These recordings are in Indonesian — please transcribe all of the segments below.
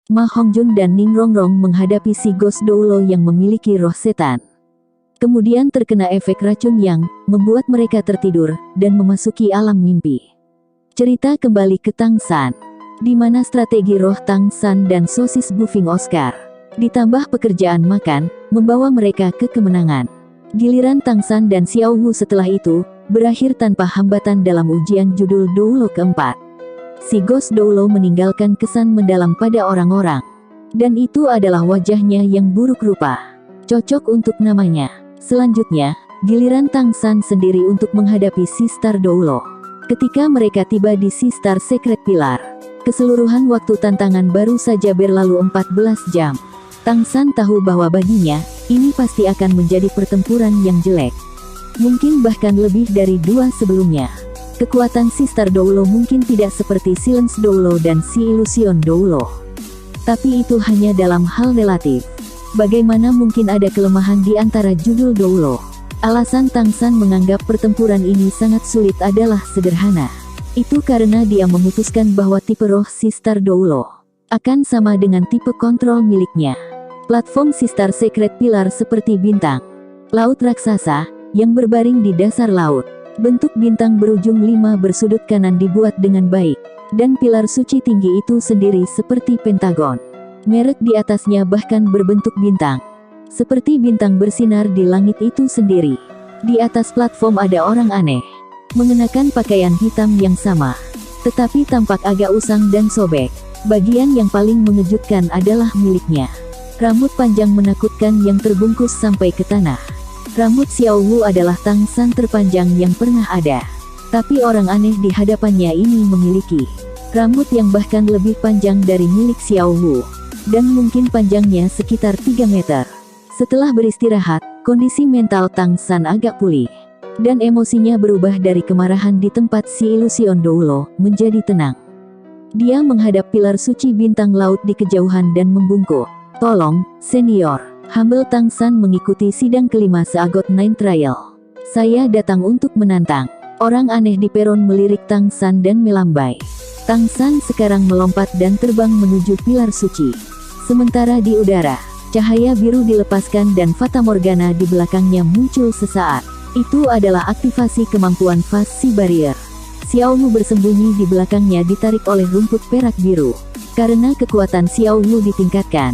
Ma Hongjun dan Ning Rongrong menghadapi si Ghost Doulo yang memiliki roh setan. Kemudian terkena efek racun yang membuat mereka tertidur dan memasuki alam mimpi. Cerita kembali ke Tang San, di mana strategi roh Tang San dan sosis buffing Oscar, ditambah pekerjaan makan, membawa mereka ke kemenangan. Giliran Tang San dan Xiao Wu setelah itu, berakhir tanpa hambatan dalam ujian judul Doulo keempat. Si Ghost Doulo meninggalkan kesan mendalam pada orang-orang. Dan itu adalah wajahnya yang buruk rupa. Cocok untuk namanya. Selanjutnya, giliran Tang San sendiri untuk menghadapi si Star Doulo. Ketika mereka tiba di si Star Secret Pillar, keseluruhan waktu tantangan baru saja berlalu 14 jam. Tang San tahu bahwa baginya, ini pasti akan menjadi pertempuran yang jelek. Mungkin bahkan lebih dari 2 sebelumnya. Kekuatan si Star Doulo mungkin tidak seperti Silence Doulo dan si Illusion Doulo. Tapi itu hanya dalam hal relatif. Bagaimana mungkin ada kelemahan di antara judul Doulo? Alasan Tang San menganggap pertempuran ini sangat sulit adalah sederhana. Itu karena dia memutuskan bahwa tipe roh si Star Doulo akan sama dengan tipe kontrol miliknya. Platform si Star Secret Pillar seperti bintang laut raksasa yang berbaring di dasar laut. Bentuk bintang berujung 5 bersudut kanan dibuat dengan baik, dan pilar suci tinggi itu sendiri seperti pentagon. Merek di atasnya bahkan berbentuk bintang, seperti bintang bersinar di langit itu sendiri. Di atas platform ada orang aneh, mengenakan pakaian hitam yang sama, tetapi tampak agak usang dan sobek. Bagian yang paling mengejutkan adalah miliknya. Rambut panjang menakutkan yang terbungkus sampai ke tanah. Rambut Xiao Wu adalah Tang San terpanjang yang pernah ada. Tapi orang aneh di hadapannya ini memiliki rambut yang bahkan lebih panjang dari milik Xiao Wu. Dan mungkin panjangnya sekitar 3 meter. Setelah beristirahat, kondisi mental Tang San agak pulih. Dan emosinya berubah dari kemarahan di tempat si Illusion Doulo menjadi tenang. Dia menghadap pilar suci bintang laut di kejauhan dan membungkuk. "Tolong, senior." Humble Tang San mengikuti sidang kelima Seagot Nine Trial. "Saya datang untuk menantang." Orang aneh di peron melirik Tang San dan melambai. Tang San sekarang melompat dan terbang menuju pilar suci. Sementara di udara, cahaya biru dilepaskan dan Fata Morgana di belakangnya muncul sesaat. Itu adalah aktivasi kemampuan Phase Si Barrier. Xiao Wu bersembunyi di belakangnya ditarik oleh rumput perak biru. Karena kekuatan Xiao Wu ditingkatkan,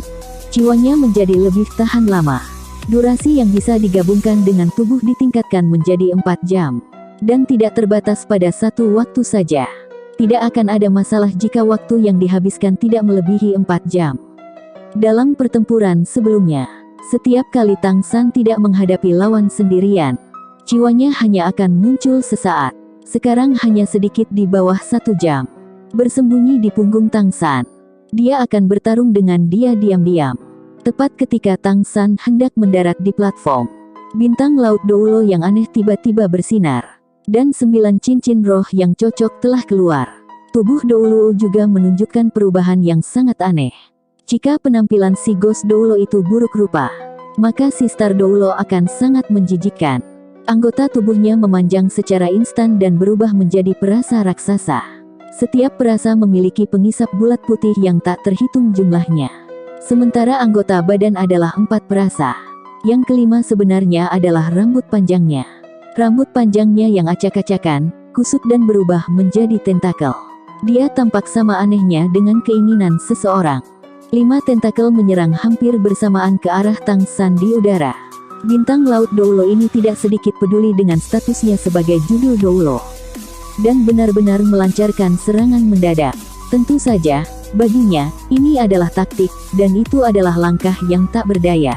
jiwanya menjadi lebih tahan lama. Durasi yang bisa digabungkan dengan tubuh ditingkatkan menjadi 4 jam. Dan tidak terbatas pada satu waktu saja. Tidak akan ada masalah jika waktu yang dihabiskan tidak melebihi 4 jam. Dalam pertempuran sebelumnya, setiap kali Tang San tidak menghadapi lawan sendirian, jiwanya hanya akan muncul sesaat. Sekarang hanya sedikit di bawah 1 jam. Bersembunyi di punggung Tang San, dia akan bertarung dengan dia diam-diam. Tepat ketika Tang San hendak mendarat di platform, bintang laut Doulo yang aneh tiba-tiba bersinar. Dan 9 cincin roh yang cocok telah keluar. Tubuh Doulo juga menunjukkan perubahan yang sangat aneh. Jika penampilan si Ghost Doulo itu buruk rupa, maka si Star Doulo akan sangat menjijikkan. Anggota tubuhnya memanjang secara instan dan berubah menjadi perasa raksasa. Setiap perasa memiliki pengisap bulat putih yang tak terhitung jumlahnya. Sementara anggota badan adalah 4 perasa. Yang kelima sebenarnya adalah rambut panjangnya. Rambut panjangnya yang acak-acakan, kusut dan berubah menjadi tentakel. Dia tampak sama anehnya dengan keinginan seseorang. 5 tentakel menyerang hampir bersamaan ke arah Tang San di udara. Bintang laut Doulo ini tidak sedikit peduli dengan statusnya sebagai judul Doulo. Dan benar-benar melancarkan serangan mendadak. Tentu saja, baginya, ini adalah taktik, dan itu adalah langkah yang tak berdaya.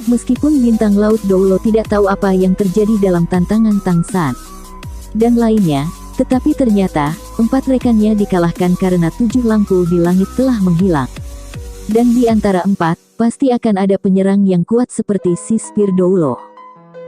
Meskipun bintang laut Doulo tidak tahu apa yang terjadi dalam tantangan Tang San dan lainnya, tetapi ternyata, 4 rekannya dikalahkan karena 7 lampu di langit telah menghilang. Dan di antara 4, pasti akan ada penyerang yang kuat seperti si Spear Doulo.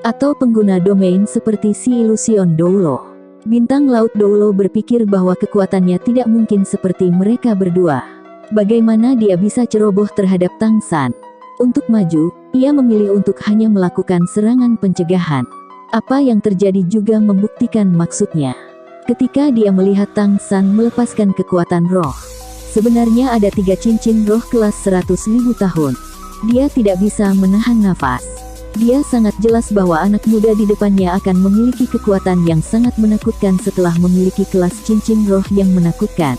Atau pengguna domain seperti si Illusion Doulo. Bintang laut Doulo berpikir bahwa kekuatannya tidak mungkin seperti mereka berdua. Bagaimana dia bisa ceroboh terhadap Tang San? Untuk maju, ia memilih untuk hanya melakukan serangan pencegahan. Apa yang terjadi juga membuktikan maksudnya. Ketika dia melihat Tang San melepaskan kekuatan roh, Sebenarnya ada 3 cincin roh kelas 100.000 tahun. Dia tidak bisa menahan nafas. Dia sangat jelas bahwa anak muda di depannya akan memiliki kekuatan yang sangat menakutkan setelah memiliki kelas cincin roh yang menakutkan.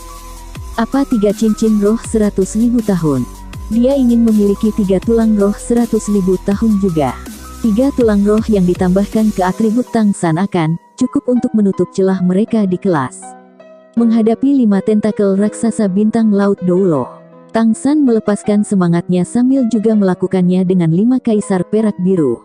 Apa 3 cincin roh 100.000 tahun? Dia ingin memiliki 3 tulang roh 100.000 tahun juga. 3 tulang roh yang ditambahkan ke atribut Tang San akan cukup untuk menutup celah mereka di kelas. Menghadapi 5 tentakel raksasa bintang laut Doulo, Tang San melepaskan semangatnya sambil juga melakukannya dengan 5 kaisar perak biru.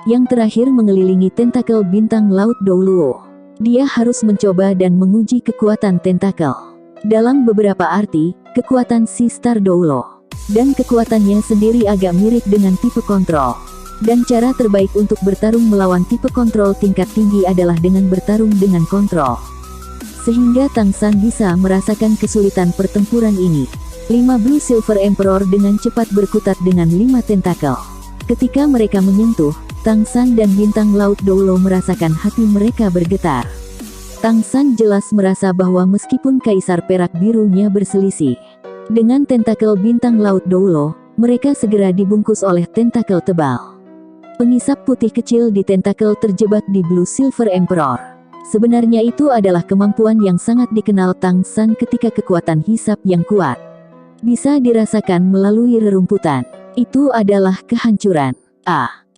Yang terakhir mengelilingi tentakel bintang laut Doulo. Dia harus mencoba dan menguji kekuatan tentakel. Dalam beberapa arti, kekuatan si Star Doulo dan kekuatannya sendiri agak mirip dengan tipe kontrol. Dan cara terbaik untuk bertarung melawan tipe kontrol tingkat tinggi adalah dengan bertarung dengan kontrol. Sehingga Tang San bisa merasakan kesulitan pertempuran ini. 5 Blue Silver Emperor dengan cepat berkutat dengan 5 tentakel. Ketika mereka menyentuh, Tang San dan bintang laut Doulo merasakan hati mereka bergetar. Tang San jelas merasa bahwa meskipun kaisar perak birunya berselisih dengan tentakel bintang laut Doulo, mereka segera dibungkus oleh tentakel tebal. Pengisap putih kecil di tentakel terjebak di Blue Silver Emperor. Sebenarnya itu adalah kemampuan yang sangat dikenal Tang San ketika kekuatan hisap yang kuat bisa dirasakan melalui rerumputan. Itu adalah kehancuran.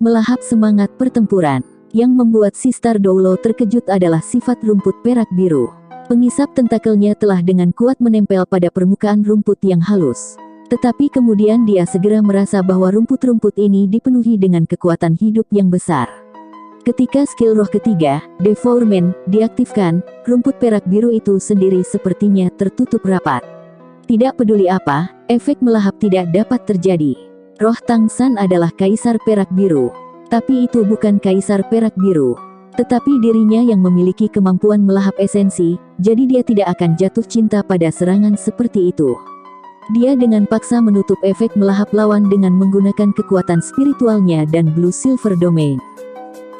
Melahap semangat pertempuran. Yang membuat si Star Doulo terkejut adalah sifat rumput perak biru. Pengisap tentakelnya telah dengan kuat menempel pada permukaan rumput yang halus. Tetapi kemudian dia segera merasa bahwa rumput-rumput ini dipenuhi dengan kekuatan hidup yang besar. Ketika skill roh ketiga, Devourment, diaktifkan, rumput perak biru itu sendiri sepertinya tertutup rapat. Tidak peduli apa, efek melahap tidak dapat terjadi. Roh Tang San adalah kaisar perak biru. Tapi itu bukan kaisar perak biru. Tetapi dirinya yang memiliki kemampuan melahap esensi, jadi dia tidak akan jatuh cinta pada serangan seperti itu. Dia dengan paksa menutup efek melahap lawan dengan menggunakan kekuatan spiritualnya dan Blue Silver Domain.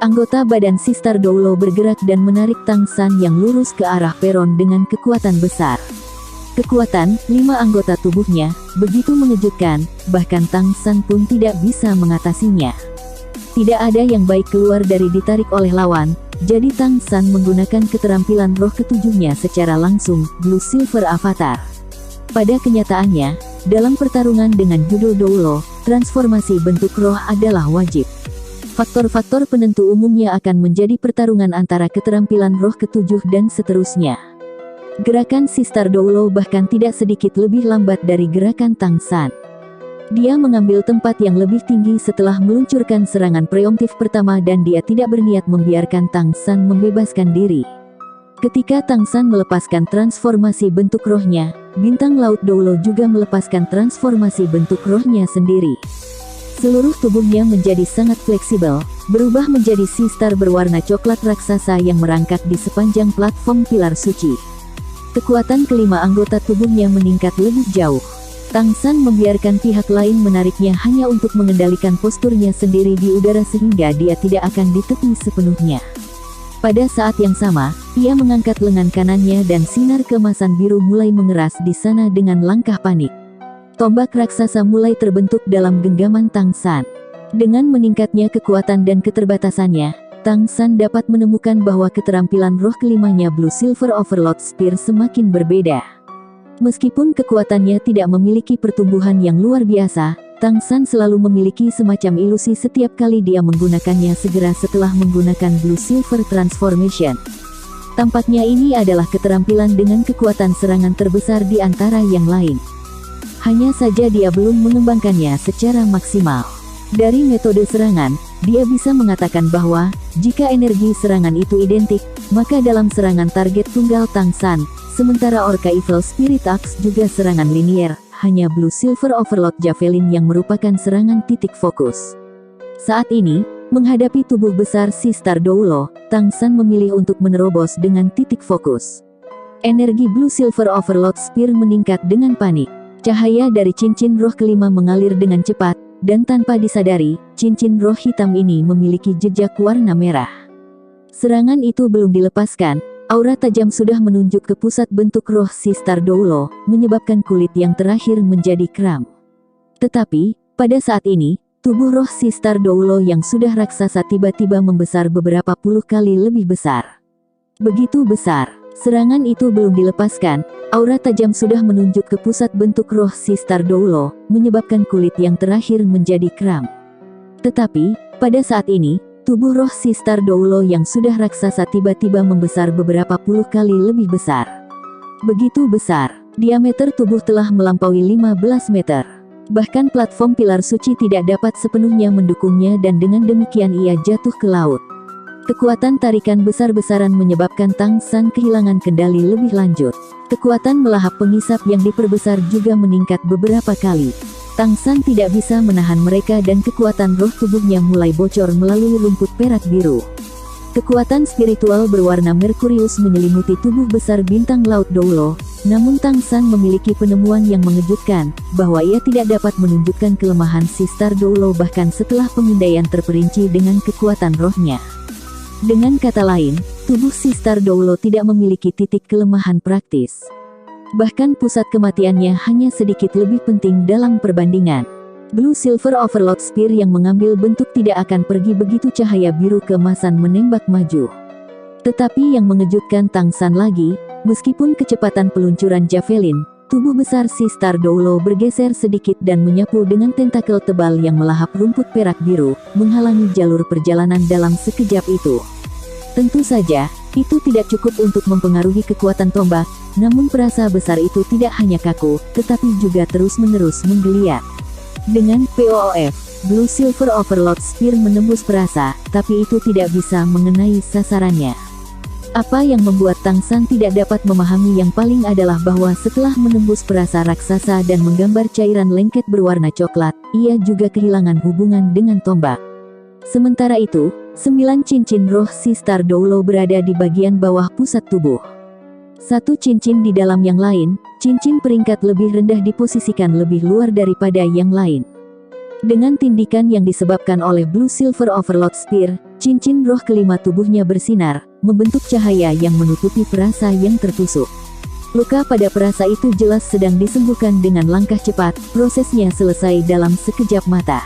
Anggota badan si Star Doulo bergerak dan menarik Tang San yang lurus ke arah peron dengan kekuatan besar. Kekuatan 5 anggota tubuhnya begitu mengejutkan, bahkan Tang San pun tidak bisa mengatasinya. Tidak ada yang baik keluar dari ditarik oleh lawan, jadi Tang San menggunakan keterampilan roh ketujuhnya secara langsung, Blue Silver Avatar. Pada kenyataannya, dalam pertarungan dengan judul Doulo, transformasi bentuk roh adalah wajib. Faktor-faktor penentu umumnya akan menjadi pertarungan antara keterampilan roh ketujuh dan seterusnya. Gerakan si Star Doulo bahkan tidak sedikit lebih lambat dari gerakan Tang San. Dia mengambil tempat yang lebih tinggi setelah meluncurkan serangan preemptif pertama dan dia tidak berniat membiarkan Tang San membebaskan diri. Ketika Tang San melepaskan transformasi bentuk rohnya, bintang laut Doulo juga melepaskan transformasi bentuk rohnya sendiri. Seluruh tubuhnya menjadi sangat fleksibel, berubah menjadi si Star berwarna coklat raksasa yang merangkak di sepanjang platform pilar suci. Kekuatan kelima anggota tubuhnya meningkat lebih jauh. Tang San membiarkan pihak lain menariknya hanya untuk mengendalikan posturnya sendiri di udara sehingga dia tidak akan ditepi sepenuhnya. Pada saat yang sama, ia mengangkat lengan kanannya dan sinar keemasan biru mulai mengeras di sana dengan langkah panik. Tombak raksasa mulai terbentuk dalam genggaman Tang San. Dengan meningkatnya kekuatan dan keterbatasannya, Tang San dapat menemukan bahwa keterampilan roh kelimanya Blue Silver Overload Spear semakin berbeda. Meskipun kekuatannya tidak memiliki pertumbuhan yang luar biasa, Tang San selalu memiliki semacam ilusi setiap kali dia menggunakannya segera setelah menggunakan Blue Silver Transformation. Tampaknya ini adalah keterampilan dengan kekuatan serangan terbesar di antara yang lain. Hanya saja dia belum mengembangkannya secara maksimal. Dari metode serangan, dia bisa mengatakan bahwa, jika energi serangan itu identik, maka dalam serangan target tunggal Tang San, sementara Orca Evil Spirit Axe juga serangan linier, hanya Blue Silver Overload Javelin yang merupakan serangan titik fokus. Saat ini, menghadapi tubuh besar si Star Doulo, Tang San memilih untuk menerobos dengan titik fokus. Energi Blue Silver Overload Spear meningkat dengan panik. Cahaya dari cincin roh kelima mengalir dengan cepat, dan tanpa disadari, cincin roh hitam ini memiliki jejak warna merah. Serangan itu belum dilepaskan, Aura tajam sudah menunjuk ke pusat bentuk roh si Stardoulo, menyebabkan kulit yang terakhir menjadi kram. Tetapi, pada saat ini, tubuh roh si Stardoulo yang sudah raksasa tiba-tiba membesar beberapa puluh kali lebih besar. Begitu besar, serangan itu belum dilepaskan, aura tajam sudah menunjuk ke pusat bentuk roh si Stardoulo, menyebabkan kulit yang terakhir menjadi kram. Tetapi, pada saat ini, tubuh roh si Stardoulo yang sudah raksasa tiba-tiba membesar beberapa puluh kali lebih besar. Begitu besar, diameter tubuh telah melampaui 15 meter. Bahkan platform pilar suci tidak dapat sepenuhnya mendukungnya dan dengan demikian ia jatuh ke laut. Kekuatan tarikan besar-besaran menyebabkan Tang San kehilangan kendali lebih lanjut. Kekuatan melahap pengisap yang diperbesar juga meningkat beberapa kali. Tang San tidak bisa menahan mereka dan kekuatan roh tubuhnya mulai bocor melalui rumput perak biru. Kekuatan spiritual berwarna Merkurius menyelimuti tubuh besar bintang laut Doulo, namun Tang San memiliki penemuan yang mengejutkan, bahwa ia tidak dapat menunjukkan kelemahan si Stardoulo bahkan setelah pemindaian terperinci dengan kekuatan rohnya. Dengan kata lain, tubuh si Stardoulo tidak memiliki titik kelemahan praktis. Bahkan pusat kematiannya hanya sedikit lebih penting dalam perbandingan. Blue Silver Overload Spear yang mengambil bentuk tidak akan pergi begitu cahaya biru keemasan menembak maju. Tetapi yang mengejutkan Tang San lagi, meskipun kecepatan peluncuran javelin, tubuh besar si Stardoulo bergeser sedikit dan menyapu dengan tentakel tebal yang melahap rumput perak biru, menghalangi jalur perjalanan dalam sekejap itu. Tentu saja, itu tidak cukup untuk mempengaruhi kekuatan tombak, namun perasa besar itu tidak hanya kaku, tetapi juga terus-menerus menggeliat. Dengan POOF, Blue Silver Overload Spear menembus perasa, tapi itu tidak bisa mengenai sasarannya. Apa yang membuat Tang San tidak dapat memahami yang paling adalah bahwa setelah menembus perasa raksasa dan menggambar cairan lengket berwarna coklat, ia juga kehilangan hubungan dengan tombak. Sementara itu, 9 cincin roh si Stardoulo berada di bagian bawah pusat tubuh. Satu cincin di dalam yang lain, cincin peringkat lebih rendah diposisikan lebih luar daripada yang lain. Dengan tindikan yang disebabkan oleh Blue Silver Overload Spear, cincin roh kelima tubuhnya bersinar, membentuk cahaya yang menutupi perasa yang tertusuk. Luka pada perasa itu jelas sedang disembuhkan dengan langkah cepat, prosesnya selesai dalam sekejap mata.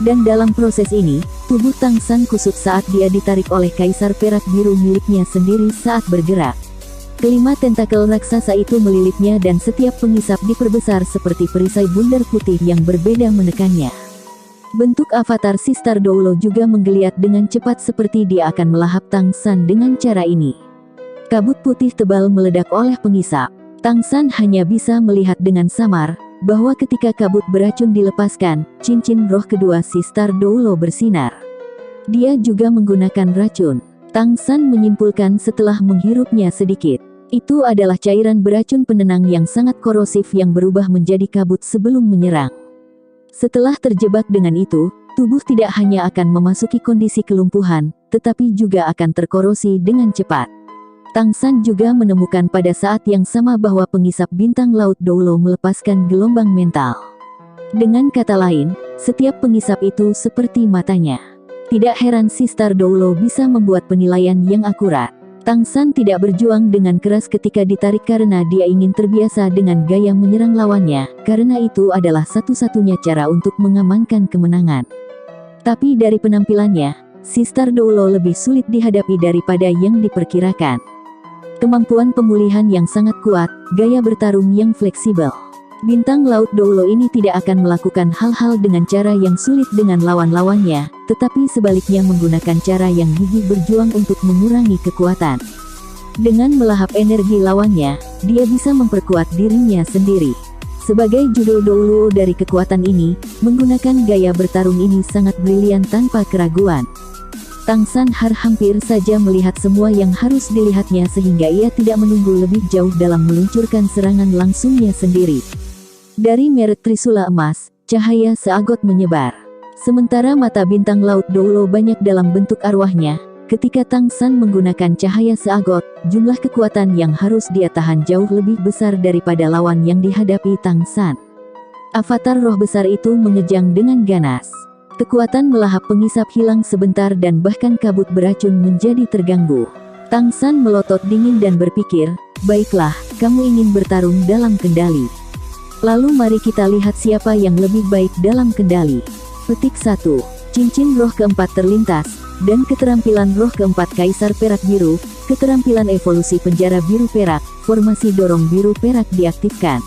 Dan dalam proses ini, tubuh Tang San kusut saat dia ditarik oleh kaisar perak biru miliknya sendiri saat bergerak. Kelima tentakel raksasa itu melilitnya dan setiap pengisap diperbesar seperti perisai bundar putih yang berbeda menekannya. Bentuk avatar si Stardoulo juga menggeliat dengan cepat seperti dia akan melahap Tang San dengan cara ini. Kabut putih tebal meledak oleh pengisap. Tang San hanya bisa melihat dengan samar, bahwa ketika kabut beracun dilepaskan, cincin roh kedua si Stardoulo bersinar. Dia juga menggunakan racun. Tang San menyimpulkan setelah menghirupnya sedikit. Itu adalah cairan beracun penenang yang sangat korosif yang berubah menjadi kabut sebelum menyerang. Setelah terjebak dengan itu, tubuh tidak hanya akan memasuki kondisi kelumpuhan, tetapi juga akan terkorosi dengan cepat. Tang San juga menemukan pada saat yang sama bahwa pengisap bintang laut Doulo melepaskan gelombang mental. Dengan kata lain, setiap pengisap itu seperti matanya. Tidak heran si Stardoulo bisa membuat penilaian yang akurat. Tang San tidak berjuang dengan keras ketika ditarik karena dia ingin terbiasa dengan gaya menyerang lawannya, karena itu adalah satu-satunya cara untuk mengamankan kemenangan. Tapi dari penampilannya, si Stardoulo lebih sulit dihadapi daripada yang diperkirakan. Kemampuan pemulihan yang sangat kuat, gaya bertarung yang fleksibel. Bintang laut Doulo ini tidak akan melakukan hal-hal dengan cara yang sulit dengan lawan-lawannya, tetapi sebaliknya menggunakan cara yang gigih berjuang untuk mengurangi kekuatan. Dengan melahap energi lawannya, dia bisa memperkuat dirinya sendiri. Sebagai judul Doulo dari kekuatan ini, menggunakan gaya bertarung ini sangat brilian tanpa keraguan. Tang San hampir saja melihat semua yang harus dilihatnya sehingga ia tidak menunggu lebih jauh dalam meluncurkan serangan langsungnya sendiri. Dari merek trisula emas, cahaya seagot menyebar. Sementara mata bintang laut Doulo banyak dalam bentuk arwahnya, ketika Tang San menggunakan cahaya seagot, jumlah kekuatan yang harus dia tahan jauh lebih besar daripada lawan yang dihadapi Tang San. Avatar roh besar itu mengejang dengan ganas. Kekuatan melahap pengisap hilang sebentar dan bahkan kabut beracun menjadi terganggu. Tang San melotot dingin dan berpikir, baiklah, kamu ingin bertarung dalam kendali. Lalu mari kita lihat siapa yang lebih baik dalam kendali. Petik 1. Cincin roh keempat terlintas, dan keterampilan roh keempat Kaisar Perak Biru, keterampilan evolusi penjara biru perak, formasi dorong biru perak diaktifkan.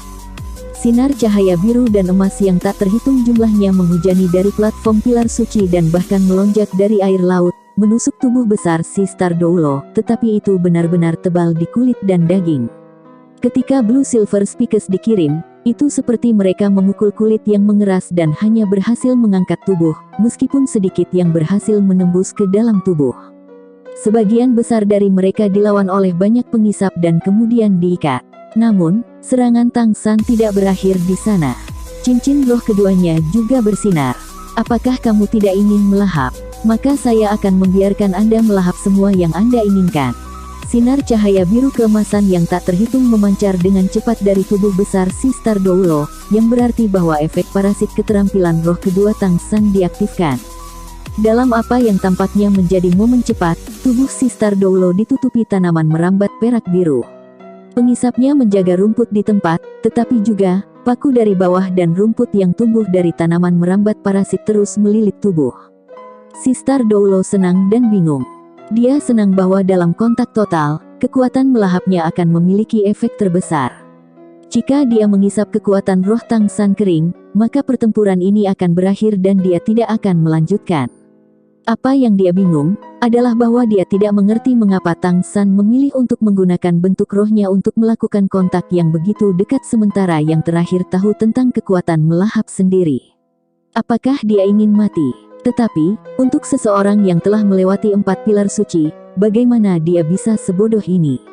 Sinar cahaya biru dan emas yang tak terhitung jumlahnya menghujani dari platform pilar suci dan bahkan melonjak dari air laut, menusuk tubuh besar si Star Doulo, tetapi itu benar-benar tebal di kulit dan daging. Ketika Blue Silver Spikes dikirim, itu seperti mereka memukul kulit yang mengeras dan hanya berhasil mengangkat tubuh, meskipun sedikit yang berhasil menembus ke dalam tubuh. Sebagian besar dari mereka dilawan oleh banyak pengisap dan kemudian diikat. Namun, serangan Tang San tidak berakhir di sana. Cincin roh keduanya juga bersinar. Apakah kamu tidak ingin melahap? Maka saya akan membiarkan Anda melahap semua yang Anda inginkan. Sinar cahaya biru keemasan yang tak terhitung memancar dengan cepat dari tubuh besar si Star Doulo, yang berarti bahwa efek parasit keterampilan roh kedua Tang San diaktifkan. Dalam apa yang tampaknya menjadi momen cepat, tubuh si Star Doulo ditutupi tanaman merambat perak biru. Pengisapnya menjaga rumput di tempat, tetapi juga, paku dari bawah dan rumput yang tumbuh dari tanaman merambat parasit terus melilit tubuh. Si Star Doulo senang dan bingung. Dia senang bahwa dalam kontak total, kekuatan melahapnya akan memiliki efek terbesar. Jika dia mengisap kekuatan roh Tang San kering, maka pertempuran ini akan berakhir dan dia tidak akan melanjutkan. Apa yang dia bingung, adalah bahwa dia tidak mengerti mengapa Tang San memilih untuk menggunakan bentuk rohnya untuk melakukan kontak yang begitu dekat sementara yang terakhir tahu tentang kekuatan melahap sendiri. Apakah dia ingin mati? Tetapi, untuk seseorang yang telah melewati 4 pilar suci, bagaimana dia bisa sebodoh ini?